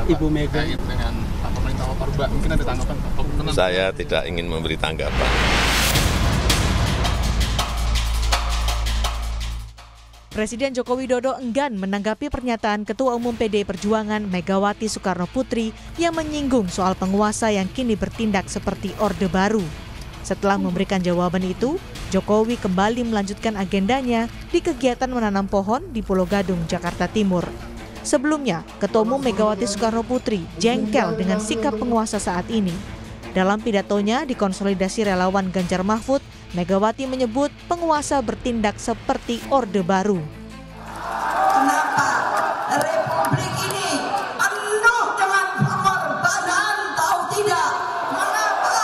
Ibu Mega terkait dengan pemerintah Orba, mungkin ada tanggapan Pak? Saya tidak ingin memberi tanggapan. Presiden Joko Widodo enggan menanggapi pernyataan Ketua Umum PDI Perjuangan Megawati Soekarno Putri yang menyinggung soal penguasa yang kini bertindak seperti Orde Baru. Setelah memberikan jawaban itu, Jokowi kembali melanjutkan agendanya di kegiatan menanam pohon di Pulau Gadung, Jakarta Timur. Sebelumnya, Ketua Umum Megawati Soekarno Putri jengkel dengan sikap penguasa saat ini. Dalam pidatonya di konsolidasi relawan Ganjar Mahfud, Megawati menyebut penguasa bertindak seperti Orde Baru. Kenapa Republik ini penuh dengan pengorbanan, tahu tidak? Mengapa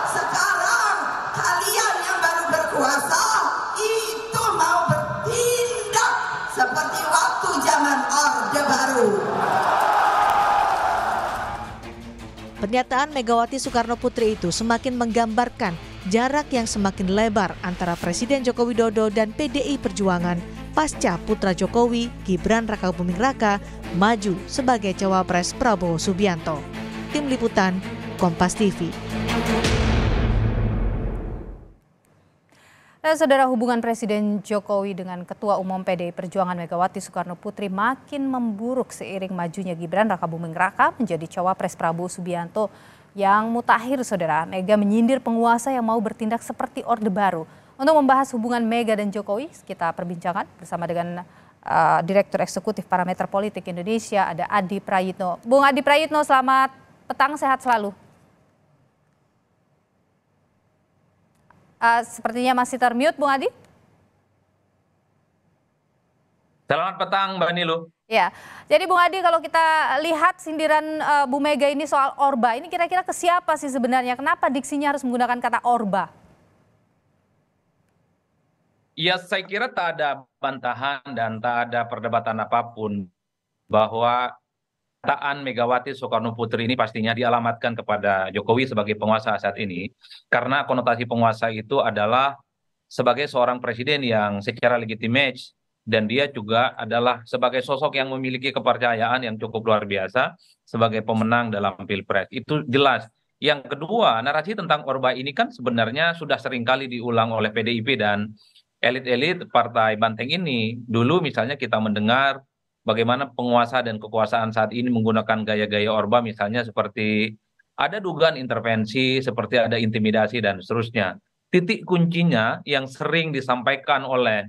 sekarang kalian yang baru berkuasa itu mau bertindak seperti waktu zaman Orde Baru? Pernyataan Megawati Soekarno Putri itu semakin menggambarkan jarak yang semakin lebar antara Presiden Joko Widodo dan PDI Perjuangan pasca putra Jokowi, Gibran Rakabuming Raka, maju sebagai cawapres Prabowo Subianto. Tim Liputan, Kompas TV. Dan saudara, hubungan Presiden Jokowi dengan Ketua Umum PDI Perjuangan Megawati Soekarno Putri makin memburuk seiring majunya Gibran Rakabuming Raka menjadi cawapres Prabowo Subianto yang mutakhir. Saudara, Mega menyindir penguasa yang mau bertindak seperti Orde Baru. Untuk membahas hubungan Mega dan Jokowi, kita perbincangkan bersama dengan Direktur Eksekutif Parameter Politik Indonesia, ada Adi Prayitno. Bung Adi Prayitno, selamat petang, sehat selalu. Sepertinya masih termute, Bung Adi. Selamat petang, Mbak Nilu. Ya, jadi Bung Adi, kalau kita lihat sindiran Bu Mega ini soal Orba, ini kira-kira ke siapa sih sebenarnya? Kenapa diksinya harus menggunakan kata Orba? Ya, saya kira tak ada bantahan dan tak ada perdebatan apapun bahwa perkataan Megawati Soekarno Putri ini pastinya dialamatkan kepada Jokowi sebagai penguasa saat ini, karena konotasi penguasa itu adalah sebagai seorang presiden yang secara legitimate, dan dia juga adalah sebagai sosok yang memiliki kepercayaan yang cukup luar biasa sebagai pemenang dalam Pilpres. Itu jelas. Yang kedua, narasi tentang Orba ini kan sebenarnya sudah seringkali diulang oleh PDIP dan elit-elit Partai Banteng ini. Dulu misalnya kita mendengar bagaimana penguasa dan kekuasaan saat ini menggunakan gaya-gaya Orba, misalnya seperti ada dugaan intervensi, seperti ada intimidasi dan seterusnya. Titik kuncinya yang sering disampaikan oleh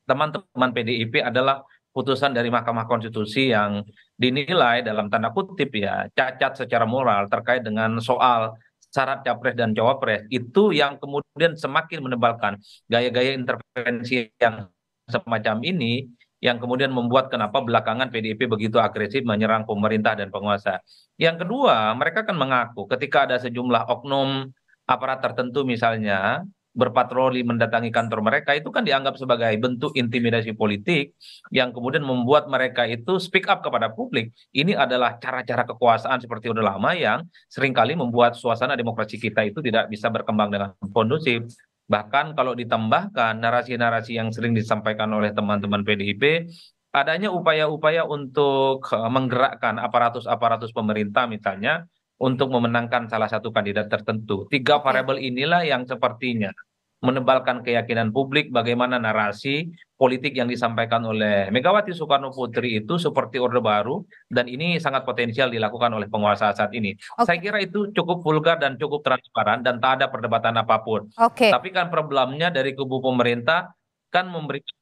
teman-teman PDIP adalah putusan dari Mahkamah Konstitusi yang dinilai dalam tanda kutip ya cacat secara moral terkait dengan soal syarat capres dan cawapres, itu yang kemudian semakin menebalkan gaya-gaya intervensi yang semacam ini, yang kemudian membuat kenapa belakangan PDIP begitu agresif menyerang pemerintah dan penguasa. Yang kedua, mereka kan mengaku ketika ada sejumlah oknum aparat tertentu misalnya berpatroli mendatangi kantor mereka, itu kan dianggap sebagai bentuk intimidasi politik yang kemudian membuat mereka itu speak up kepada publik. Ini adalah cara-cara kekuasaan seperti Orde Lama yang seringkali membuat suasana demokrasi kita itu tidak bisa berkembang dengan kondusif. Bahkan kalau ditambahkan narasi-narasi yang sering disampaikan oleh teman-teman PDIP, adanya upaya-upaya untuk menggerakkan aparatus-aparatus pemerintah misalnya untuk memenangkan salah satu kandidat tertentu. Tiga variabel inilah yang sepertinya menebalkan keyakinan publik bagaimana narasi politik yang disampaikan oleh Megawati Soekarno Putri itu seperti Orde Baru, dan ini sangat potensial dilakukan oleh penguasa saat ini. Saya kira itu cukup vulgar dan cukup transparan dan tak ada perdebatan apapun. Tapi kan problemnya dari kubu pemerintah kan memberikan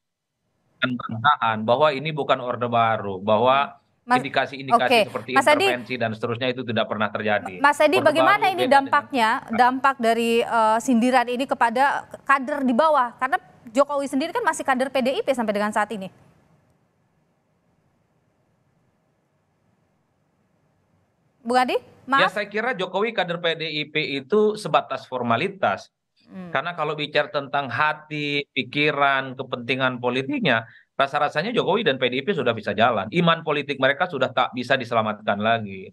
bantahan bahwa ini bukan Orde Baru, bahwa indikasi-indikasi seperti intervensi dan seterusnya itu tidak pernah terjadi. Mas Edi, bagaimana ini dampaknya, dampak dari sindiran ini kepada kader di bawah? Karena Jokowi sendiri kan masih kader PDIP sampai dengan saat ini. Bung Adi, maaf. Ya, saya kira Jokowi kader PDIP itu sebatas formalitas. Karena kalau bicara tentang hati, pikiran, kepentingan politiknya, rasa-rasanya Jokowi dan PDIP sudah bisa jalan. Iman politik mereka sudah tak bisa diselamatkan lagi.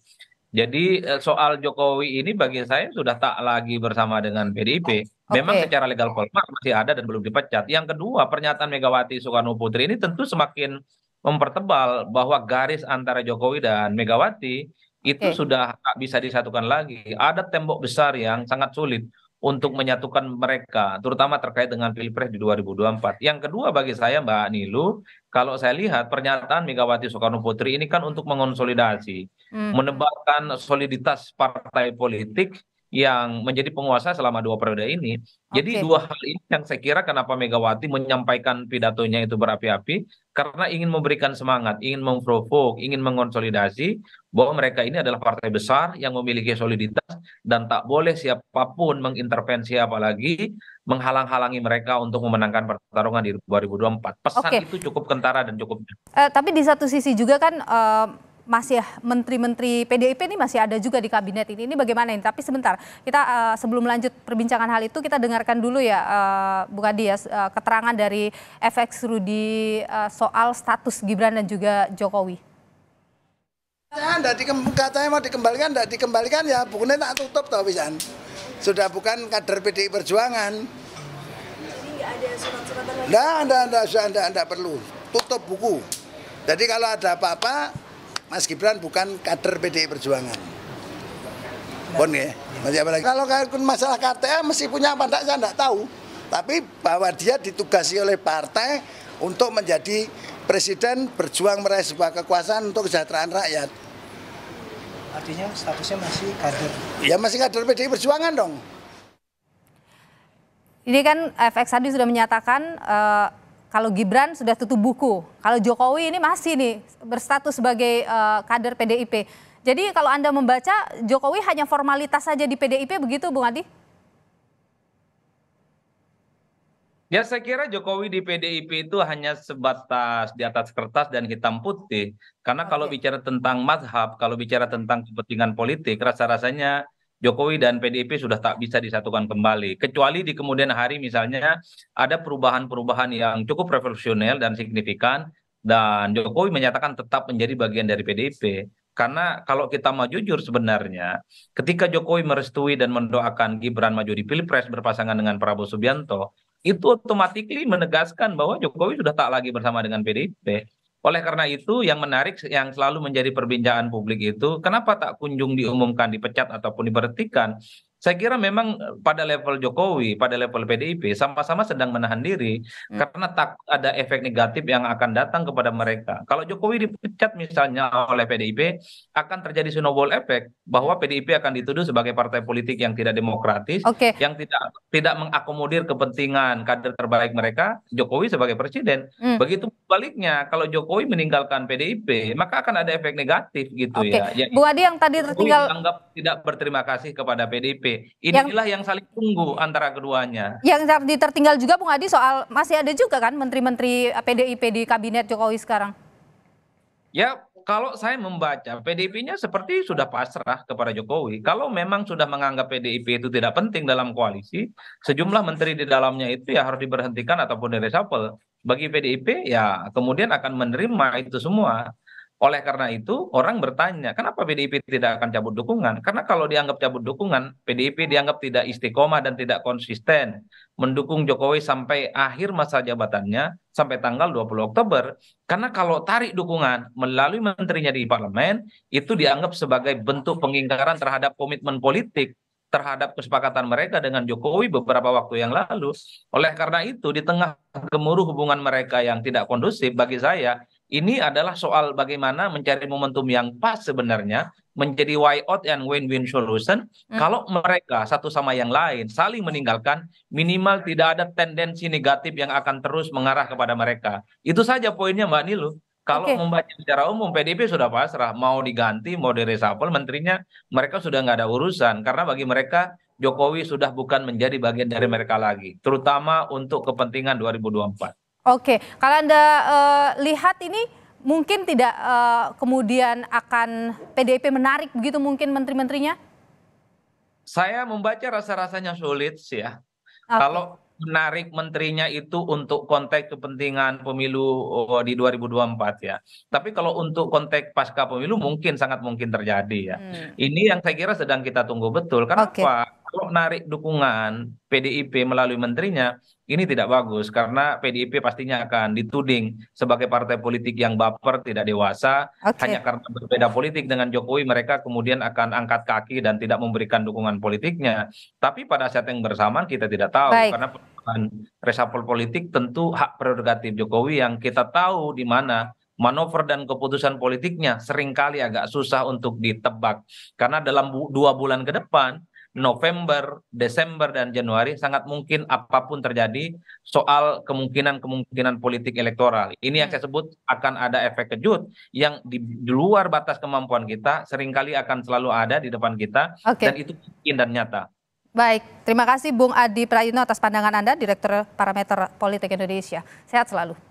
Jadi soal Jokowi ini bagi saya sudah tak lagi bersama dengan PDIP. Memang secara legal formal masih ada dan belum dipecat. Yang kedua, pernyataan Megawati Soekarno Putri ini tentu semakin mempertebal bahwa garis antara Jokowi dan Megawati itu Oke. sudah tak bisa disatukan lagi. Ada tembok besar yang sangat sulit untuk menyatukan mereka, terutama terkait dengan Pilpres di 2024. Yang kedua bagi saya Mbak Nilu, kalau saya lihat pernyataan Megawati Soekarno Putri ini kan untuk mengonsolidasi, Hmm. menebarkan soliditas partai politik yang menjadi penguasa selama 2 periode ini. Jadi Oke. dua hal ini yang saya kira kenapa Megawati menyampaikan pidatonya itu berapi-api, karena ingin memberikan semangat, ingin memprovok, ingin mengonsolidasi bahwa mereka ini adalah partai besar yang memiliki soliditas dan tak boleh siapapun mengintervensi apalagi menghalang-halangi mereka untuk memenangkan pertarungan di 2024. Pesan Oke. itu cukup kentara dan cukup. Tapi di satu sisi juga kan masih menteri-menteri PDIP ini masih ada juga di kabinet ini. Ini bagaimana ini? Tapi sebentar, kita sebelum lanjut perbincangan hal itu kita dengarkan dulu ya, Bung Adi ya, keterangan dari FX Rudi soal status Gibran dan juga Jokowi. Katanya mau dikembalikan, tidak dikembalikan ya bukunya tak tutup tau pisan. Sudah bukan kader PDI Perjuangan. Jadi nggak ada surat-suratan lagi? Nggak perlu. Tutup buku. Jadi kalau ada apa-apa, Mas Gibran bukan kader PDI Perjuangan. Bon ya, masih apa lagi? Kalau masalah KTA mesti punya apa enggak, saya enggak tahu. Tapi bahwa dia ditugasi oleh partai untuk menjadi presiden, berjuang meraih sebuah kekuasaan untuk kesejahteraan rakyat. Artinya statusnya masih kader? Ya masih kader PDI Perjuangan dong. Ini kan FX tadi sudah menyatakan kalau Gibran sudah tutup buku, kalau Jokowi ini masih nih berstatus sebagai kader PDIP. Jadi kalau Anda membaca Jokowi hanya formalitas saja di PDIP begitu Bung Adi? Ya saya kira Jokowi di PDIP itu hanya sebatas di atas kertas dan hitam putih. Karena kalau bicara tentang mazhab, kalau bicara tentang kepentingan politik, rasa-rasanya Jokowi dan PDIP sudah tak bisa disatukan kembali. Kecuali di kemudian hari misalnya ada perubahan-perubahan yang cukup revolusioner dan signifikan, dan Jokowi menyatakan tetap menjadi bagian dari PDIP. Karena kalau kita mau jujur sebenarnya, ketika Jokowi merestui dan mendoakan Gibran maju di Pilpres berpasangan dengan Prabowo Subianto, itu otomatis menegaskan bahwa Jokowi sudah tak lagi bersama dengan PDIP. Oleh karena itu yang menarik yang selalu menjadi perbincangan publik itu kenapa tak kunjung diumumkan dipecat ataupun diberhentikan. Saya kira memang pada level Jokowi, pada level PDIP sama-sama sedang menahan diri karena takut ada efek negatif yang akan datang kepada mereka. Kalau Jokowi dipecat misalnya oleh PDIP akan terjadi snowball effect bahwa PDIP akan dituduh sebagai partai politik yang tidak demokratis, Oke. yang tidak mengakomodir kepentingan kader terbaik mereka, Jokowi sebagai presiden. Begitu sebaliknya, kalau Jokowi meninggalkan PDIP, maka akan ada efek negatif gitu Oke. ya. Bung Adi yang tadi Jokowi tertinggal dianggap tidak berterima kasih kepada PDIP. Inilah yang saling tunggu antara keduanya. yang tadi tertinggal juga Bung Adi soal masih ada juga kan menteri-menteri PDIP di kabinet Jokowi sekarang. Ya, kalau saya membaca PDIP-nya seperti sudah pasrah kepada Jokowi. Kalau memang sudah menganggap PDIP itu tidak penting dalam koalisi, sejumlah menteri di dalamnya itu ya harus diberhentikan ataupun direshuffle. Bagi PDIP ya kemudian akan menerima itu semua. Oleh karena itu orang bertanya, kenapa PDIP tidak akan cabut dukungan? Karena kalau dianggap cabut dukungan, PDIP dianggap tidak istiqomah dan tidak konsisten mendukung Jokowi sampai akhir masa jabatannya, sampai tanggal 20 Oktober. Karena kalau tarik dukungan melalui menterinya di parlemen, itu dianggap sebagai bentuk pengingkaran terhadap komitmen politik, terhadap kesepakatan mereka dengan Jokowi beberapa waktu yang lalu. Oleh karena itu, di tengah gemuruh hubungan mereka yang tidak kondusif, bagi saya, ini adalah soal bagaimana mencari momentum yang pas sebenarnya, menjadi way out and win-win solution. Kalau mereka satu sama yang lain saling meninggalkan, minimal tidak ada tendensi negatif yang akan terus mengarah kepada mereka. Itu saja poinnya Mbak Nilu. Kalau membaca secara umum, PDIP sudah pasrah, mau diganti, mau direshuffle menterinya, mereka sudah nggak ada urusan. Karena bagi mereka, Jokowi sudah bukan menjadi bagian dari mereka lagi, terutama untuk kepentingan 2024. Oke, kalau Anda lihat ini mungkin tidak kemudian akan PDIP menarik begitu mungkin menteri-menterinya? Saya membaca rasa-rasanya sulit sih ya. Oke. Kalau menarik menterinya itu untuk konteks kepentingan pemilu di 2024 ya. Tapi kalau untuk konteks pasca pemilu mungkin sangat mungkin terjadi ya. Ini yang saya kira sedang kita tunggu betul. Kenapa? Kalau kalau narik dukungan PDIP melalui menterinya, ini tidak bagus karena PDIP pastinya akan dituding sebagai partai politik yang baper, tidak dewasa, hanya karena berbeda politik dengan Jokowi mereka kemudian akan angkat kaki dan tidak memberikan dukungan politiknya. Tapi pada saat yang bersamaan kita tidak tahu karena reshuffle politik tentu hak prerogatif Jokowi yang kita tahu di mana manuver dan keputusan politiknya seringkali agak susah untuk ditebak. Karena dalam 2 bulan ke depan, November, Desember, dan Januari sangat mungkin apapun terjadi soal kemungkinan politik elektoral. Ini yang saya sebut akan ada efek kejut yang di luar batas kemampuan kita seringkali akan selalu ada di depan kita dan itu mungkin dan nyata. Baik, terima kasih Bung Adi Prayitno atas pandangan Anda, Direktur Parameter Politik Indonesia. Sehat selalu.